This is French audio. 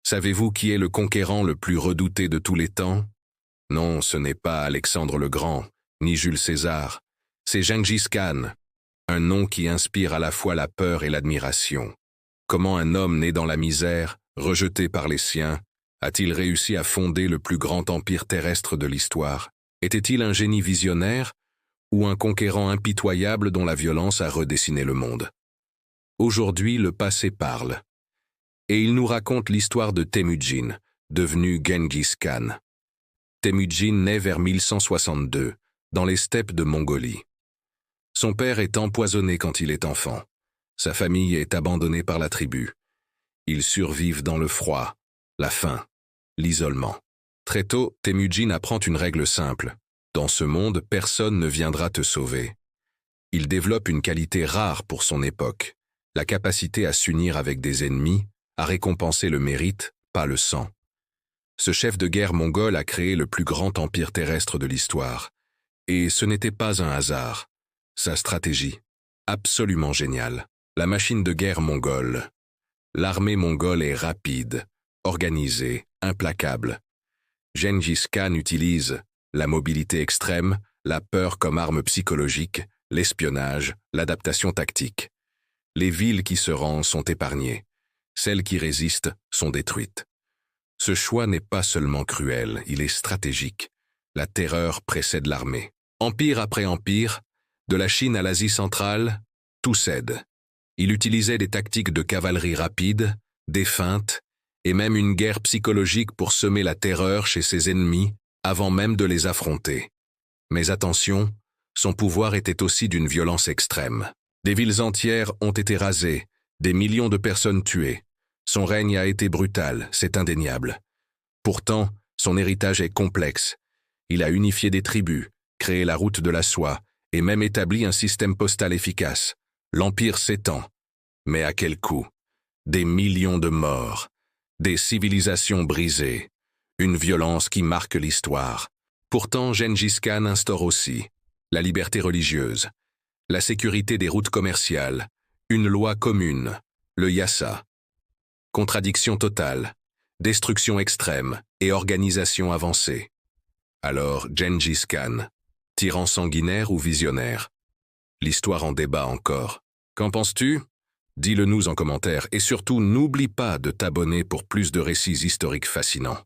Savez-vous qui est le conquérant le plus redouté de tous les temps? Non, ce n'est pas Alexandre le Grand, ni Jules César. C'est Gengis Khan, un nom qui inspire à la fois la peur et l'admiration. Comment un homme né dans la misère, rejeté par les siens, a-t-il réussi à fonder le plus grand empire terrestre de l'histoire? Était-il un génie visionnaire ou un conquérant impitoyable dont la violence a redessiné le monde? Aujourd'hui, le passé parle. Et il nous raconte l'histoire de Temujin, devenu Gengis Khan. Temujin naît vers 1162, dans les steppes de Mongolie. Son père est empoisonné quand il est enfant. Sa famille est abandonnée par la tribu. Ils survivent dans le froid, la faim, l'isolement. Très tôt, Temujin apprend une règle simple. Dans ce monde, personne ne viendra te sauver. Il développe une qualité rare pour son époque, la capacité à s'unir avec des ennemis, à récompenser le mérite, pas le sang. Ce chef de guerre mongol a créé le plus grand empire terrestre de l'histoire. Et ce n'était pas un hasard. Sa stratégie, absolument géniale. La machine de guerre mongole. L'armée mongole est rapide, organisée, implacable. Gengis Khan utilise la mobilité extrême, la peur comme arme psychologique, l'espionnage, l'adaptation tactique. Les villes qui se rendent sont épargnées. Celles qui résistent sont détruites. Ce choix n'est pas seulement cruel, il est stratégique. La terreur précède l'armée. Empire après empire, de la Chine à l'Asie centrale, tout cède. Il utilisait des tactiques de cavalerie rapide, des feintes, et même une guerre psychologique pour semer la terreur chez ses ennemis avant même de les affronter. Mais attention, son pouvoir était aussi d'une violence extrême. Des villes entières ont été rasées, des millions de personnes tuées. Son règne a été brutal, c'est indéniable. Pourtant, son héritage est complexe. Il a unifié des tribus, créé la route de la soie, et même établi un système postal efficace. L'empire s'étend. Mais à quel coût? Des millions de morts, des civilisations brisées, une violence qui marque l'histoire. Pourtant, Gengis Khan instaure aussi la liberté religieuse, la sécurité des routes commerciales, une loi commune, le Yasa. Contradiction totale, destruction extrême et organisation avancée. Alors, Gengis Khan, tyran sanguinaire ou visionnaire? L'histoire en débat encore. Qu'en penses-tu? Dis-le nous en commentaire et surtout n'oublie pas de t'abonner pour plus de récits historiques fascinants.